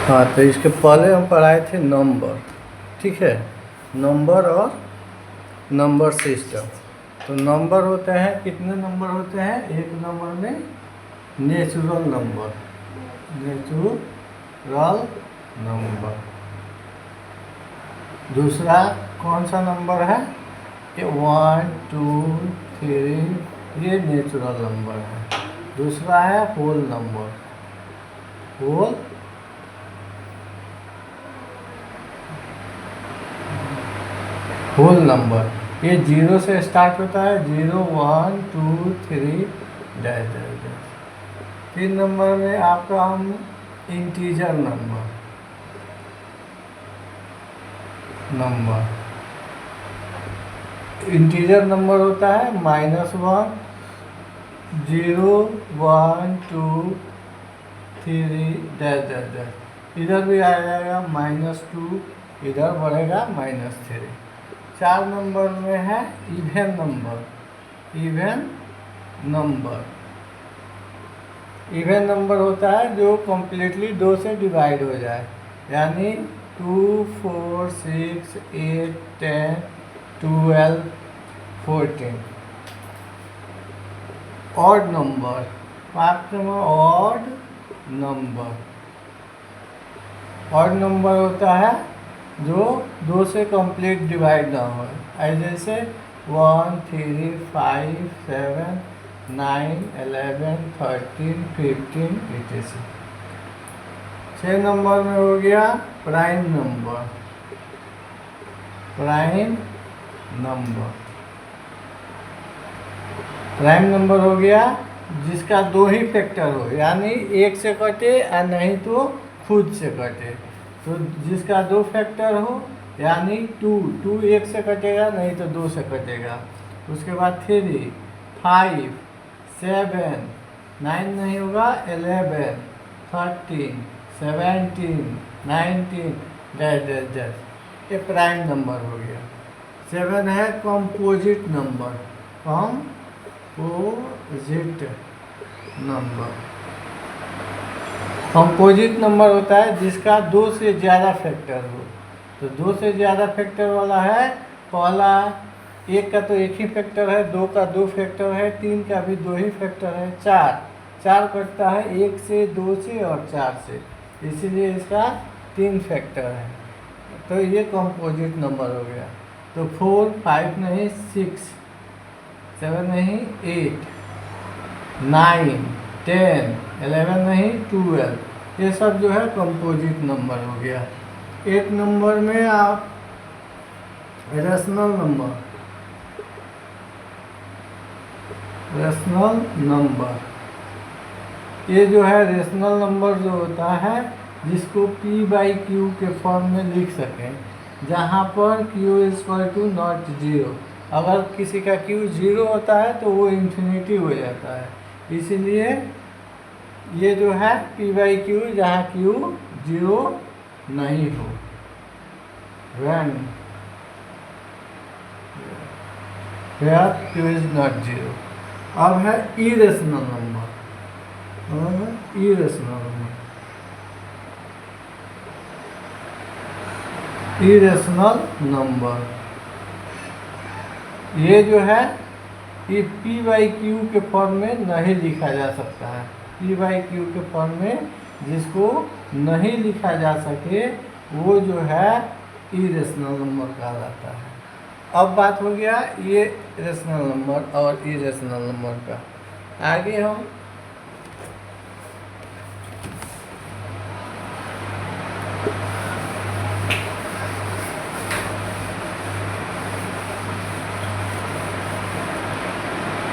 हाँ, तो इसके पहले हम पढ़ाए थे नंबर, ठीक है, नंबर और नंबर सिस्टम। तो नंबर होते हैं, कितने नंबर होते हैं? एक नंबर में नेचुरल नंबर, नेचुरल नंबर। दूसरा कौन सा नंबर है? ये 1 2 3, ये नेचुरल नंबर है। दूसरा है होल नंबर, होल नंबर। ये 0 से स्टार्ट होता है, 0 1 2 3 डैश डैश डैश। 3 नंबर में आपका हम इंटीजर नंबर इंटीजर नंबर होता है -1 0 1 2 3 डैश डैश डैश। इधर भी आ जाएगा -2, इधर बढ़ेगा -3। 4 नंबर में है इवन नंबर, इवन नंबर होता है जो कम्प्लीटली 2 से डिवाइड हो जाए, यानी 2 4 6 8 10 12 14। Odd number, 5 number odd number होता है जो 2 से कंप्लीट डिवाइड ना हो, जैसे 1 3 5 7 9 11 13 15 etc। 6 नंबर में हो गया प्राइम नंबर, प्राइम नंबर हो गया जिसका 2 ही फैक्टर हो, यानी 1 से कटे या नहीं तो खुद से कटे। तो जिसका 2 फैक्टर हो, यानी 2 1 से कटेगा, नहीं तो 2 से कटेगा। उसके बाद 3 5 7 9 नहीं होगा, 11 13 17 19 डैश डैश डैश। ये प्राइम नंबर हो गया। 7 है कंपोजिट नंबर, कंपोजिट नंबर होता है जिसका 2 से ज़्यादा फैक्टर हो। तो 2 से ज़्यादा फैक्टर वाला है, पहला 1 का तो 1 ही फैक्टर है, 2 का 2 फैक्टर है, 3 का भी 2 ही फैक्टर है, 4 कटता है 1 से 2 से और 4 से, इसीलिए इसका 3 फैक्टर है। तो ये कंपोजिट नंबर हो गया। तो 4 5 नहीं 6 7 नहीं 8 9 10 11 नहीं 12, ये सब जो है कंपोजिट नंबर हो गया। 8 नंबर में आप रेशनल नंबर, ये जो है रेशनल नंबर जो होता है जिसको p/q के फॉर्म में लिख सकें, जहाँ पर q = नॉट 0। अगर किसी का q 0 होता है तो वो इन्फिनिटी हो जाता है, इसीलिए ये जो है p/q जहाँ q 0 नहीं हो, when q is not 0। अब है इरेशनल नंबर, इरेशनल नंबर ये जो है ये p/q के फॉर्म में नहीं लिखा जा सकता है। p/q के फॉर्म में जिसको नहीं लिखा जा सके वो जो है इरेशनल नंबर कहा जाता है। अब बात हो गया ये रेशनल नंबर और इरेशनल नंबर का। आगे हम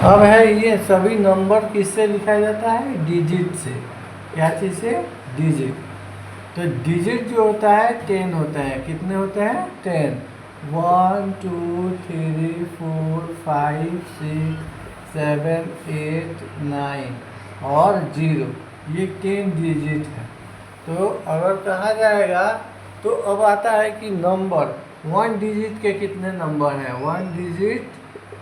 अब है ये सभी नंबर किससे लिखा जाता है? डिजिट से। क्या चीज़ से? डिजिट। तो डिजिट जो होता है 10 होता है। कितने होते हैं? 10। 1 2 3 4 5 6 7 8 9 और 0, ये 10 डिजिट है। तो अगर कहा जाएगा तो अब आता है कि नंबर 1 डिजिट के कितने नंबर हैं, 1 डिजिट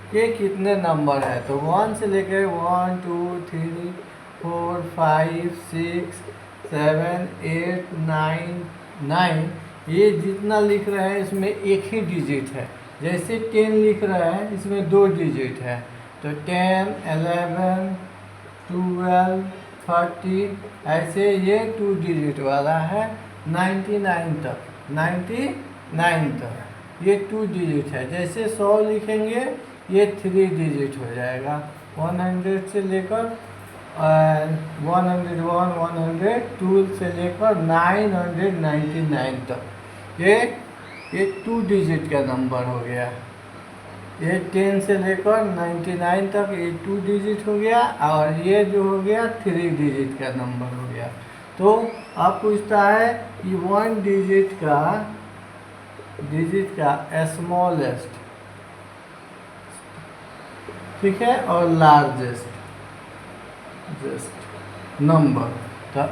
के कितने नंबर है। तो 1 से लेकर 1 2 3 4 5 6 7 8 9 9, ये जितना लिख रहे हैं इसमें एक ही डिजिट है। जैसे 10 लिख रहे हैं इसमें 2 डिजिट है, तो 10 11 12 30, ऐसे ये 2 डिजिट वाला है। 99 तक, 99 तक ये 2 डिजिट है। जैसे 100 लिखेंगे ये 3 डिजिट हो जाएगा। 100 से लेकर 101 102 से लेकर 999 तक ये 2 डिजिट का नंबर हो गया। ये 10 से लेकर 99 तक ये 2 डिजिट हो गया, और ये जो हो गया 3 डिजिट का नंबर हो गया। तो अब पूछता है कि 1 डिजिट का स्मॉलेस्ट, ठीक है, और लार्जेस्ट नंबर। तो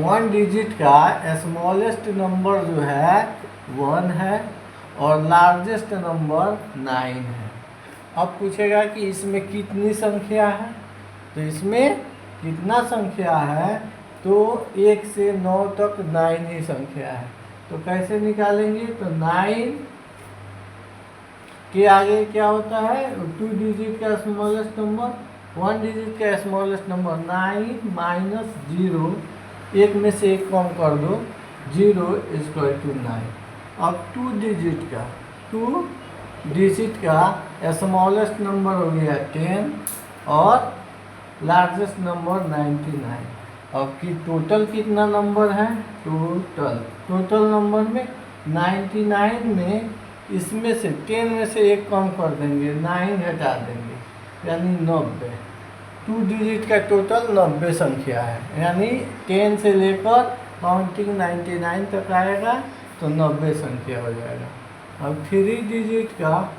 1 डिजिट का स्मॉलेस्ट नंबर जो है 1 है, और लार्जेस्ट नंबर 9 है। अब पूछेगा कि इसमें कितनी संख्या है, तो इसमें कितना संख्या है, तो 1 से 9 तक 9 ही संख्या है। तो कैसे निकालेंगे, तो 9 के आगे क्या होता है, 2 डिजिट का स्मॉलेस्ट नंबर, 1 डिजिट का स्मॉलेस्ट नंबर 9 माइनस 0, एक में से एक कम कर दो, 0 इक्वल टू 9। अब 2 डिजिट का स्मॉलेस्ट नंबर हो गया 10 और लार्जेस्ट नंबर 99। अब की टोटल कितना नंबर है, टोटल नंबर में 99 में इसमें से 10 में से एक कम कर देंगे, 9 घटा देंगे, यानी 90। 2 डिजिट का टोटल 90 संख्या है, यानी 10 से लेकर काउंटिंग 99 तक आएगा तो 90 संख्या हो जाएगा। अब 3 डिजिट का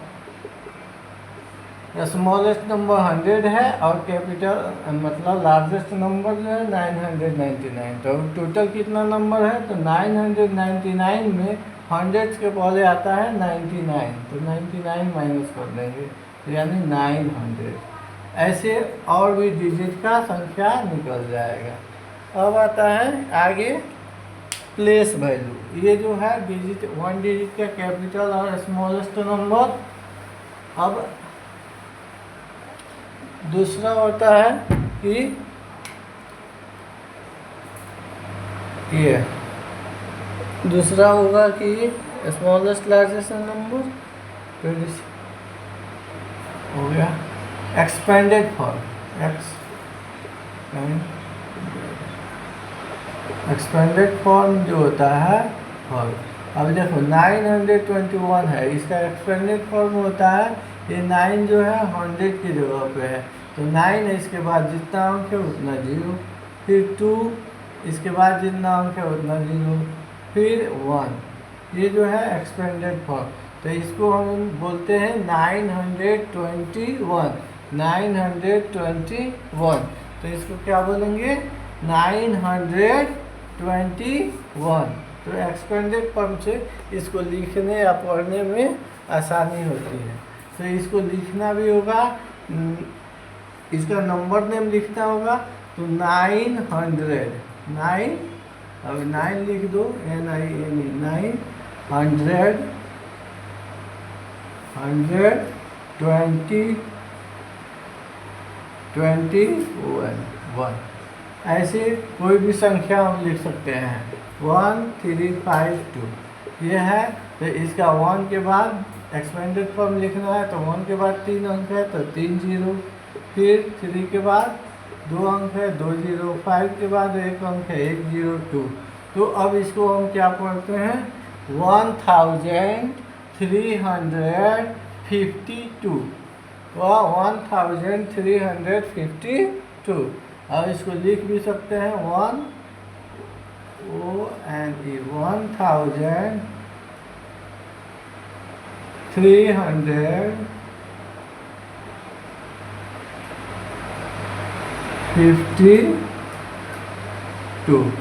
स्मॉलेस्ट नंबर 100 है, और कैपिटल मतलब लार्जेस्ट नंबर जो है 999। तो टोटल कितना नंबर है, तो 999 में 100 के पहले आता है 99, तो 99 माइनस कर देंगे, तो यानी 900। ऐसे और भी डिजिट का संख्या निकल जाएगा। अब आता है आगे प्लेस वैल्यू। ये जो है डिजिट 1 डिजिट का कैपिटल और स्मॉलेस्ट नंबर। अब दूसरा होता है कि ये दूसरा होगा कि स्मॉलेस्ट लार्जेस्ट नंबर, फिर हो गया एक्सपेंडेड फॉर्म, एक्सपेंडेड फॉर्म जो होता है फॉर्म। अब देखो 921 है, इसका एक्सपेंडेड फॉर्म होता है, ये 9 जो है 100 की जगह पे है, तो 9 है, इसके बाद जितना अंक है उतना 0, फिर 2, इसके बाद जितना अंक है उतना 0, फिर 1। ये जो है एक्सपेंडेड फॉर्म, तो इसको हम बोलते हैं 921। 921, तो इसको क्या बोलेंगे, 921। तो एक्सपेंडेड फॉर्म से इसको लिखने या पढ़ने में आसानी होती है। तो इसको लिखना भी होगा, इसका नंबर नेम लिखना होगा, तो 900, 9, अब 9 लिख दो, NINE, 900 121। ऐसे कोई भी संख्या हम लिख सकते हैं, 1352 ये है। तो इसका 1 के बाद एक्सपेंडेड फॉर्म लिखना है, तो 1 के बाद 3 अंक है तो 3 0, फिर 3 के बाद 2 अंक है 2 0, 5 के बाद 1 अंक है 1 0 2। तो अब इसको हम क्या पढ़ते हैं, 1352, 1352। अब इसको लिख भी सकते हैं 1352।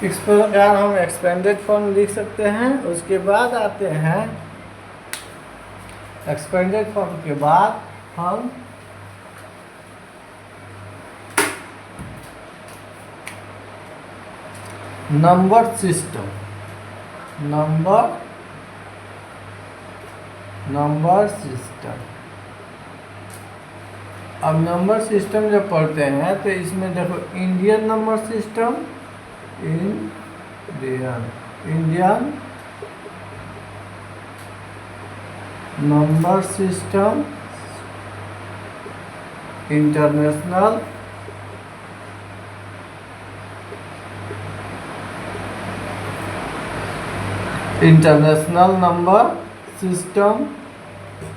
इस प्रकार हम एक्सपेंडेड फॉर्म लिख सकते हैं। उसके बाद आते हैं, एक्सपेंडेड फॉर्म के बाद हम नंबर सिस्टम, नंबर सिस्टम। अब नंबर सिस्टम जब पढ़ते हैं तो इसमें देखो Indian number system, Indian number system, international number system,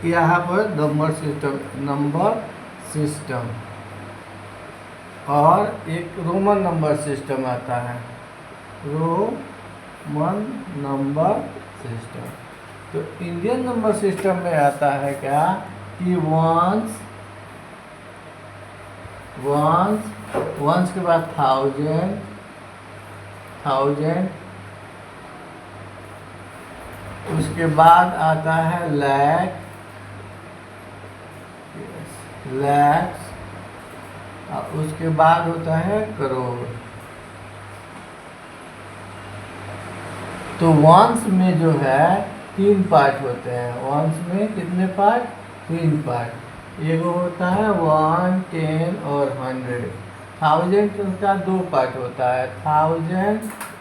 यहाँ पर नंबर सिस्टम और एक रोमन नंबर सिस्टम आता है, रोमन नंबर सिस्टम। तो इंडियन नंबर सिस्टम में आता है क्या कि वंस के बाद थाउजेंड, उसके बाद आता है लैक्स, और उसके बाद होता है करोड़। तो वंस में जो है 3 पार्ट होते हैं। वंस में कितने पार्ट? 3 पार्ट। एगो होता है 1, 10 और 100। थाउजेंड का 2 पार्ट होता है, 1000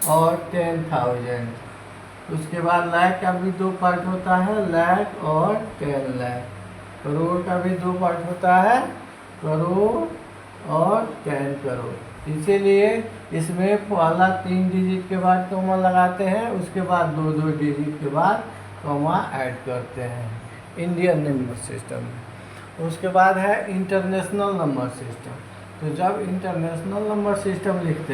और 10,000। उसके बाद लाख का भी 2 पार्ट होता है, लाख और 10 लाख। करोड़ का भी 2 पार्ट होता है, करोड़ और 10 करोड़। इसीलिए इसमें पहला 3 डिजिट के बाद कॉमा लगाते हैं, उसके बाद 2 डिजिट के बाद कॉमा ऐड करते हैं इंडियन नंबर सिस्टम में। उसके बाद है इंटरनेशनल नंबर सिस्टम। तो जब इंटरनेशनल नंबर सिस्टम लिखते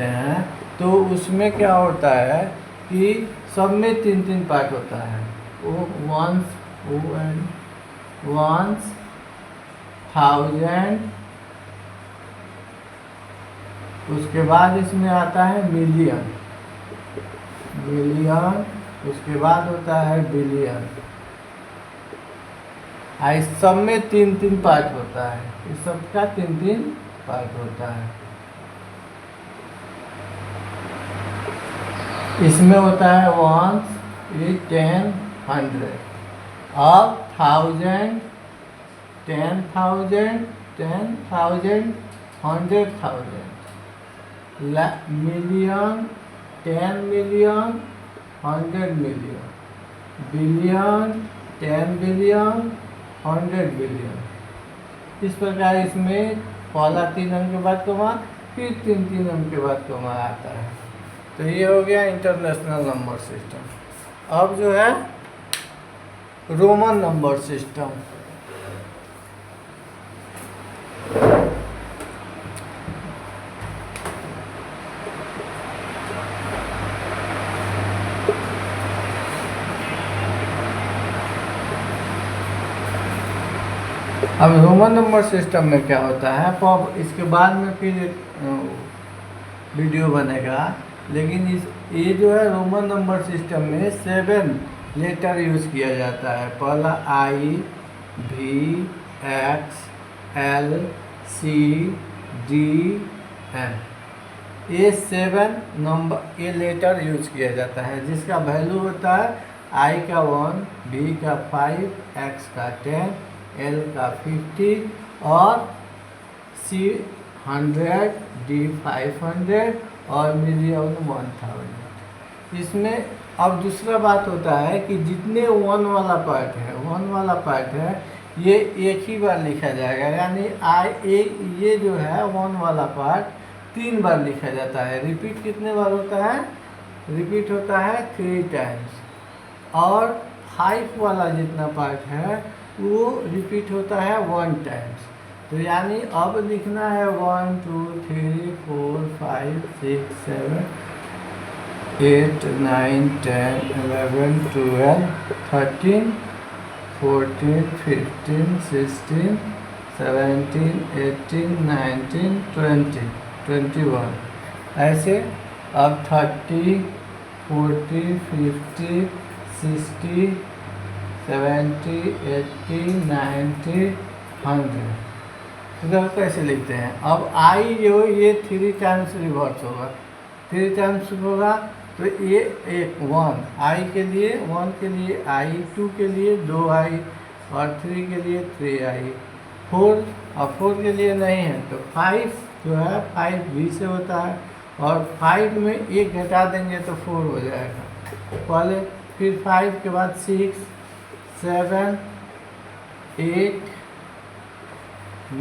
हैं तो उसमें क्या होता है कि सब में 3 पार्ट होता है। वंस, थाउजेंड, उसके बाद इसमें आता है मिलियन, उसके बाद होता है बिलियन। इस सब में 3 पार्ट होता है, इस सब का 3 पार्ट होता है। इसमें होता है वंस, 10, 100। अब 1000, 10,000, 10,000, 100,000। Million, 10 million, 100 million. Billion, 10 billion, 100 billion. इस प्रकार इसमें पहला 3 अंक के बाद कॉमा, फिर 3 अंक के बाद कॉमा आता है। तो ये हो गया इंटरनेशनल नंबर सिस्टम। अब जो है रोमन नंबर सिस्टम। अब रोमन नंबर सिस्टम में क्या होता है, इसके बाद में फिर एक वीडियो बनेगा। लेकिन ये जो है रोमन नंबर सिस्टम में 7 लेटर यूज़ किया जाता है। पहला I, V, X, L, C, D, M। ये 7 नंबर, ये लेटर यूज किया जाता है, जिसका वैल्यू होता है I का 1, V का 5, X का 10, L का 50 और C 100, D 500 और मिलियन 1000। इसमें अब दूसरा बात होता है कि जितने 1 वाला पार्ट है ये एक ही बार लिखा जाएगा। यानी ये जो है 1 वाला पार्ट 3 बार लिखा जाता है। रिपीट कितने बार होता है? रिपीट होता है 3 टाइम्स। और 5 वाला जितना पार्ट है वो रिपीट होता है 1 टाइम्स। तो यानी अब लिखना है 1 2 3 4 5 6 7 8 9 10 11 12 13 14 15 16 17 18 19 20 21। ऐसे अब 30 40 50 60 70, 80, 90, 100। इधर कैसे लिखते हैं? अब आई जो ये 3 टाइम्स रिवर्स होगा, 3 टाइम्स होगा तो ये एक 1 आई के लिए, 1 के लिए आई, 2 के लिए 2i और 3 के लिए 3i, 4 और 4 के लिए नहीं है तो 5 जो है 5 भी से होता है और 5 में 1 घटा देंगे तो 4 हो जाएगा पहले, फिर 5 के बाद 6, 7, 8,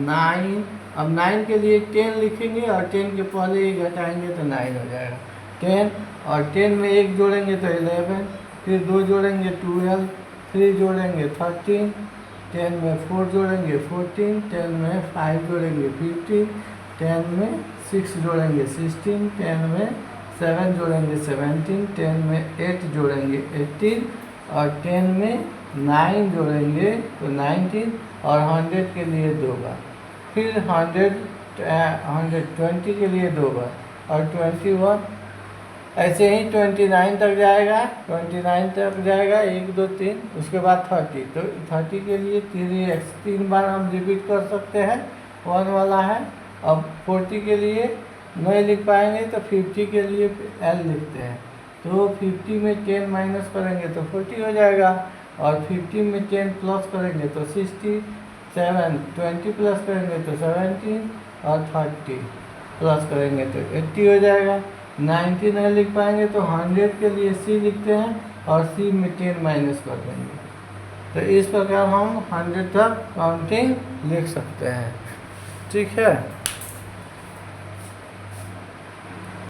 9। अब 9 के लिए 10 लिखेंगे और 10 के पहले 1 घटाएंगे तो 9 हो जाएगा 10, और 10 में 1 जोड़ेंगे तो 11, फिर 2 जोड़ेंगे 12, 3 जोड़ेंगे 13, 10 में 4 जोड़ेंगे 14, 10 में 5 जोड़ेंगे 15, 10 में 6 जोड़ेंगे 16, 10 में 7 जोड़ेंगे 17, 10 में 8 जोड़ेंगे 18 और 10 में 9 जोड़ेंगे तो 19 और 100 के लिए 2 बार, फिर 120 के लिए 2 बार और 21, ऐसे ही 29 तक जाएगा, 29 तक जाएगा 1 2 3, उसके बाद 30, तो 30 के लिए 3 बार हम रिपीट कर सकते हैं, 1 वाला है। अब 40 के लिए नहीं लिख पाएंगे तो 50 के लिए L लिखते हैं, तो 50 में 10 माइनस करेंगे तो 40 हो जाएगा और 50 में 10 प्लस करेंगे तो 60, 7 20 प्लस करेंगे तो 17 और 30 प्लस करेंगे तो 80 हो जाएगा। 90 नहीं लिख पाएंगे तो 100 के लिए C लिखते हैं और C में 10 माइनस कर देंगे, तो इस प्रकार हम 100 तक काउंटिंग लिख सकते हैं। ठीक है।